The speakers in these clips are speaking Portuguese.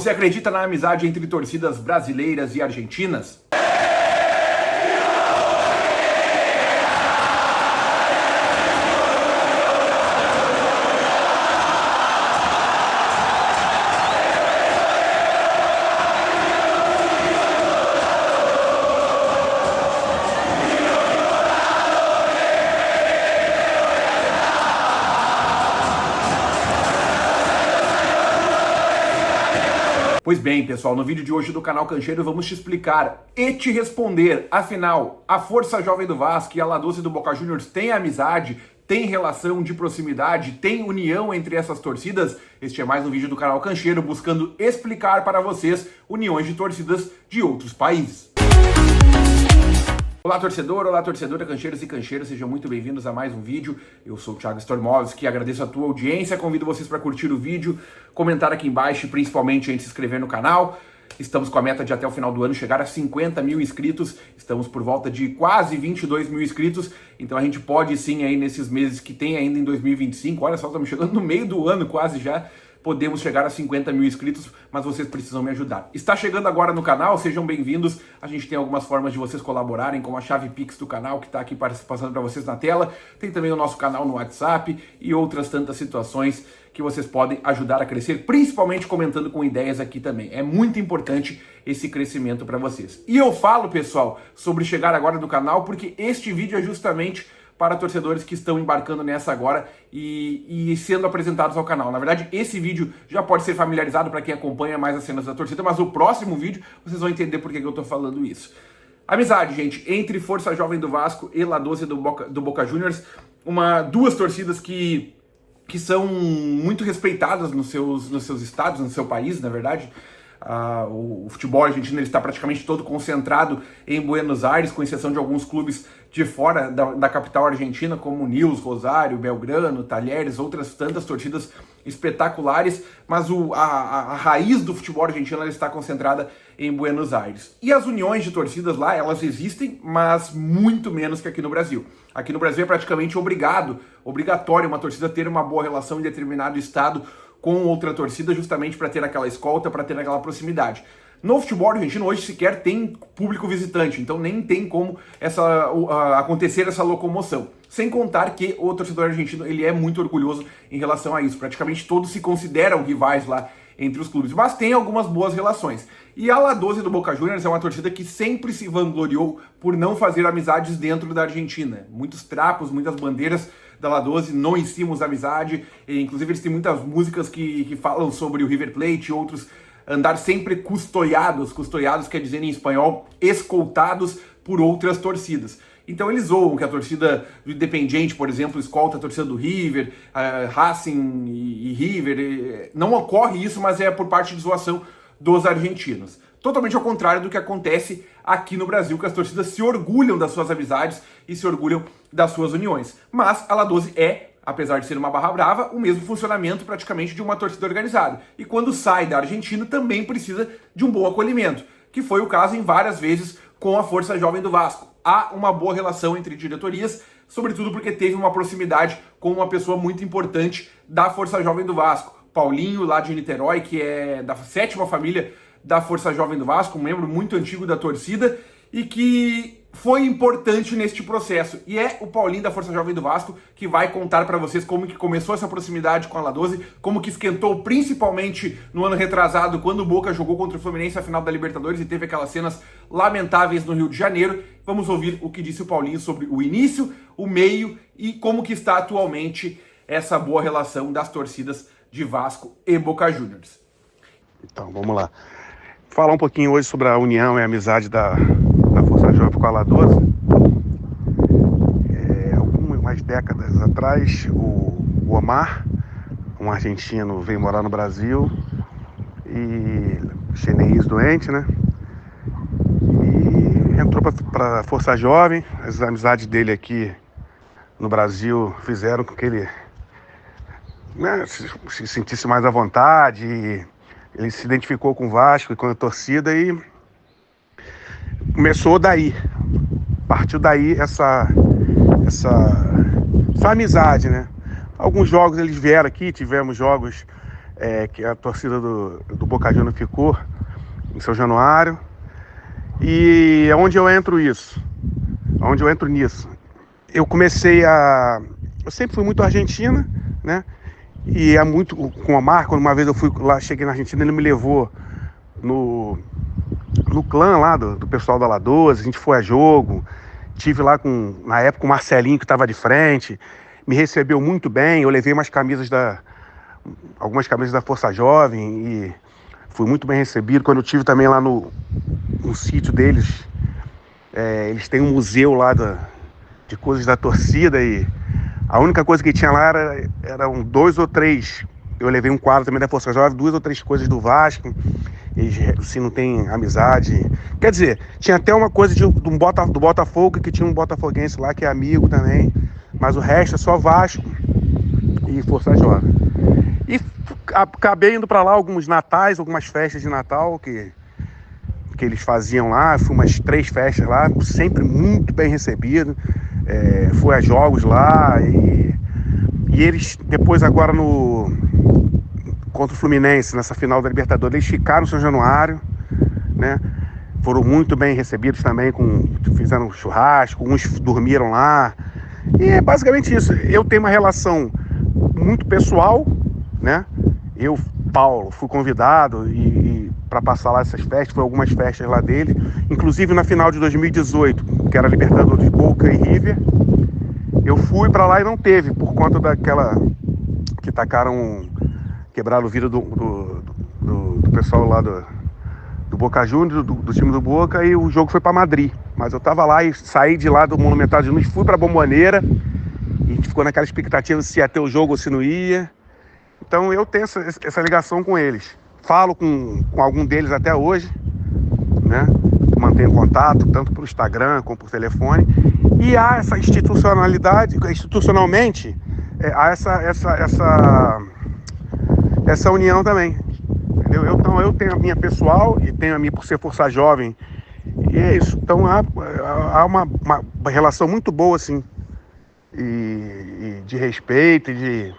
Você acredita na amizade entre torcidas brasileiras e argentinas? Pois bem, pessoal, no vídeo de hoje do canal Cancheiro vamos te explicar e te responder, afinal, a Força Jovem do Vasco e a La Doce do Boca Juniors têm amizade, tem relação de proximidade, tem união entre essas torcidas? Este é mais um vídeo do canal Cancheiro buscando explicar para vocês uniões de torcidas de outros países. Olá torcedor, olá torcedora, cancheiros e cancheiras, sejam muito bem-vindos a mais um vídeo. Eu sou o Thiago Stormovski, agradeço a tua audiência, convido vocês para curtir o vídeo, comentar aqui embaixo e principalmente antes de se inscrever no canal. Estamos com a meta de até o final do ano chegar a 50 mil inscritos, estamos por volta de quase 22 mil inscritos, então a gente pode sim aí nesses meses que tem ainda em 2025, olha só, estamos chegando no meio do ano quase já, podemos chegar a 50 mil inscritos, mas vocês precisam me ajudar. Está chegando agora no canal, sejam bem-vindos. A gente tem algumas formas de vocês colaborarem, como a chave Pix do canal, que está aqui passando para vocês na tela. Tem também o nosso canal no WhatsApp e outras tantas situações que vocês podem ajudar a crescer, principalmente comentando com ideias aqui também. É muito importante esse crescimento para vocês. E eu falo, pessoal, sobre chegar agora no canal, porque este vídeo é justamente para torcedores que estão embarcando nessa agora e sendo apresentados ao canal. Na verdade, esse vídeo já pode ser familiarizado para quem acompanha mais as cenas da torcida, mas o próximo vídeo vocês vão entender por que eu estou falando isso. Amizade, gente, entre Força Jovem do Vasco e La Doce do Boca Juniors, duas torcidas que são muito respeitadas nos seus estados, no seu país, na verdade. O futebol argentino ele está praticamente todo concentrado em Buenos Aires, com exceção de alguns clubes de fora da capital argentina, como Newell's, Rosário, Belgrano, Talheres, outras tantas torcidas espetaculares, mas a raiz do futebol argentino ela está concentrada em Buenos Aires. E as uniões de torcidas lá, elas existem, mas muito menos que aqui no Brasil. Aqui no Brasil é praticamente obrigatório uma torcida ter uma boa relação em determinado estado com outra torcida, justamente para ter aquela escolta, para ter aquela proximidade. No futebol argentino hoje sequer tem público visitante, então nem tem como acontecer essa locomoção. Sem contar que o torcedor argentino ele é muito orgulhoso em relação a isso. Praticamente todos se consideram rivais lá entre os clubes, mas tem algumas boas relações. E a La Doce do Boca Juniors é uma torcida que sempre se vangloriou por não fazer amizades dentro da Argentina. Muitos trapos, muitas bandeiras da La Doce, não ensinamos amizade, e, inclusive eles têm muitas músicas que falam sobre o River Plate e outros andar sempre custodiados quer dizer em espanhol, escoltados por outras torcidas. Então eles zoam que a torcida do Independiente, por exemplo, escolta a torcida do River, Racing e River. Não ocorre isso, mas é por parte de zoação dos argentinos. Totalmente ao contrário do que acontece aqui no Brasil, que as torcidas se orgulham das suas amizades e se orgulham das suas uniões. Mas a La Doce apesar de ser uma barra brava, o mesmo funcionamento praticamente de uma torcida organizada. E quando sai da Argentina também precisa de um bom acolhimento, que foi o caso em várias vezes com a Força Jovem do Vasco. Há uma boa relação entre diretorias, sobretudo porque teve uma proximidade com uma pessoa muito importante da Força Jovem do Vasco. Paulinho, lá de Niterói, que é da 7ª família da Força Jovem do Vasco, um membro muito antigo da torcida e que foi importante neste processo. E é o Paulinho da Força Jovem do Vasco que vai contar para vocês como que começou essa proximidade com a La Doce, como que esquentou principalmente no ano retrasado, quando o Boca jogou contra o Fluminense a final da Libertadores e teve aquelas cenas lamentáveis no Rio de Janeiro. Vamos ouvir o que disse o Paulinho sobre o início, o meio e como que está atualmente essa boa relação das torcidas de Vasco e Boca Juniors. Então, vamos lá. Falar um pouquinho hoje sobre a união e a amizade da Força Jovem com a La Doce. Algumas décadas atrás, o Omar, um argentino, veio morar no Brasil e chinês doente, né? E entrou para a Força Jovem. As amizades dele aqui no Brasil fizeram com que ele se sentisse mais à vontade. Ele se identificou com o Vasco e com a torcida e começou daí. Partiu daí essa amizade, né? Alguns jogos eles vieram aqui, tivemos jogos que a torcida do Boca Juniors ficou em São Januário. E é onde eu entro nisso. Eu eu sempre fui muito Argentina, né? E é muito com o Marco. Uma vez eu fui lá, cheguei na Argentina, ele me levou no clã lá do pessoal da La 12, a gente foi a jogo. Tive lá na época, o Marcelinho, que estava de frente, me recebeu muito bem. Eu levei algumas camisas da Força Jovem e fui muito bem recebido. Quando eu tive também lá no sítio deles, eles têm um museu lá de coisas da torcida, e a única coisa que tinha lá eram 2 ou 3. Eu levei um quadro também da Força Jovem, 2 ou 3 coisas do Vasco. Eles, se não tem amizade. Quer dizer, tinha até uma coisa do Botafogo, que tinha um botafoguense lá que é amigo também. Mas o resto é só Vasco e Força Jovem. E acabei indo para lá alguns natais, algumas festas de Natal que eles faziam lá. Fui umas 3 festas lá, sempre muito bem recebido. Fui a jogos lá e eles depois agora contra o Fluminense, nessa final da Libertadores, eles ficaram em São Januário, né? Foram muito bem recebidos também, fizeram um churrasco, uns dormiram lá. E é basicamente isso. Eu tenho uma relação muito pessoal, né? Eu, Paulo, fui convidado para passar lá essas festas, foi algumas festas lá dele, inclusive na final de 2018, que era Libertadores Boca e River. Eu fui para lá e não teve, por conta daquela que quebraram o vidro do pessoal lá do Boca Juniors, do time do Boca, e o jogo foi para Madrid. Mas eu tava lá e saí de lá do Monumental de Nunes, fui para Bomboneira, e a gente ficou naquela expectativa se ia ter o jogo ou se não ia. Então eu tenho essa ligação com eles. Falo com algum deles até hoje, né? Mantenho contato, tanto por Instagram como por telefone. E há essa institucionalmente, há essa união também. Entendeu? Então eu tenho a minha pessoal e tenho a minha por ser Força Jovem. E é isso. Então há uma relação muito boa, assim, e de respeito e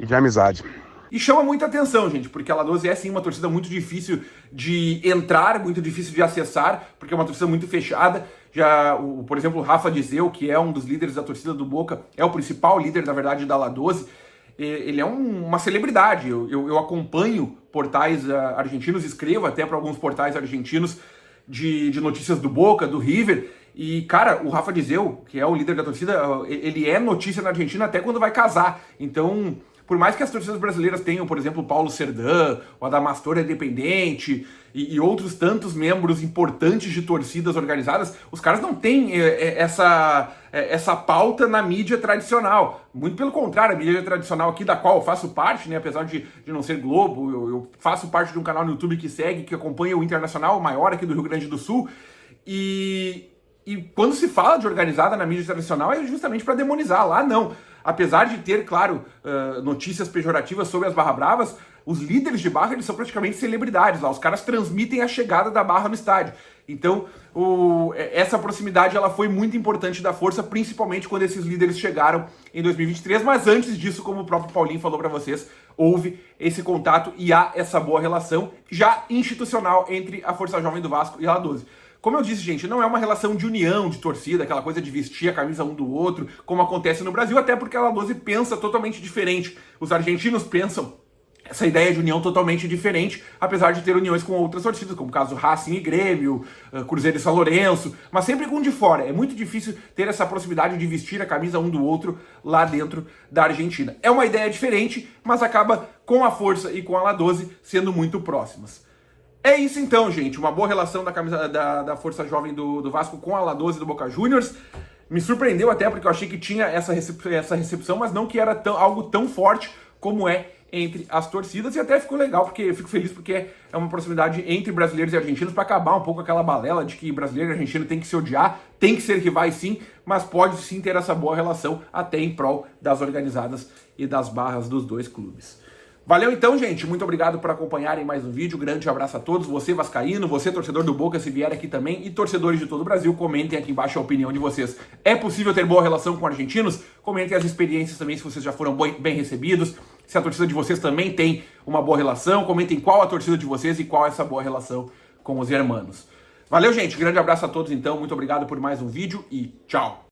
de amizade. E chama muita atenção, gente, porque a La 12 é sim uma torcida muito difícil de entrar, muito difícil de acessar, porque é uma torcida muito fechada. Por exemplo, o Rafa Dizeu, que é um dos líderes da torcida do Boca, é o principal líder, na verdade, da La 12. Ele é uma celebridade. Eu acompanho portais argentinos, escrevo até para alguns portais argentinos de notícias do Boca, do River. E, cara, o Rafa Dizeu, que é o líder da torcida, ele é notícia na Argentina até quando vai casar. Então, por mais que as torcidas brasileiras tenham, por exemplo, o Paulo Serdã, o Adamastor é Independente e outros tantos membros importantes de torcidas organizadas, os caras não têm essa pauta na mídia tradicional. Muito pelo contrário, a mídia tradicional aqui, da qual eu faço parte, né, apesar de não ser Globo, eu faço parte de um canal no YouTube que acompanha o Internacional, o maior aqui do Rio Grande do Sul, e quando se fala de organizada na mídia tradicional é justamente para demonizar. Lá não. Apesar de ter, claro, notícias pejorativas sobre as Barra Bravas, os líderes de Barra, eles são praticamente celebridades lá. Os caras transmitem a chegada da Barra no estádio. Então, essa proximidade ela foi muito importante da Força, principalmente quando esses líderes chegaram em 2023. Mas antes disso, como o próprio Paulinho falou para vocês, houve esse contato e há essa boa relação já institucional entre a Força Jovem do Vasco e a La 12. Como eu disse, gente, não é uma relação de união, de torcida, aquela coisa de vestir a camisa um do outro, como acontece no Brasil, até porque a La 12 pensa totalmente diferente. Os argentinos pensam essa ideia de união totalmente diferente, apesar de ter uniões com outras torcidas, como o caso Racing e Grêmio, Cruzeiro e São Lourenço, mas sempre com um de fora. É muito difícil ter essa proximidade de vestir a camisa um do outro lá dentro da Argentina. É uma ideia diferente, mas acaba com a Força e com a La 12 sendo muito próximas. É isso então, gente. Uma boa relação da camisa da Força Jovem do Vasco com a La 12 do Boca Juniors. Me surpreendeu até porque eu achei que tinha essa recepção, mas não que era algo tão forte como é entre as torcidas. E até ficou legal, porque eu fico feliz porque é uma proximidade entre brasileiros e argentinos para acabar um pouco aquela balela de que brasileiro e argentino tem que se odiar, tem que ser rivais sim, mas pode sim ter essa boa relação até em prol das organizadas e das barras dos dois clubes. Valeu então, gente. Muito obrigado por acompanharem mais um vídeo. Grande abraço a todos. Você vascaíno, você torcedor do Boca, se vier aqui também, e torcedores de todo o Brasil, comentem aqui embaixo a opinião de vocês. É possível ter boa relação com argentinos? Comentem as experiências também, se vocês já foram bem recebidos, se a torcida de vocês também tem uma boa relação, comentem qual a torcida de vocês e qual é essa boa relação com os hermanos. Valeu, gente, grande abraço a todos então, muito obrigado por mais um vídeo e tchau!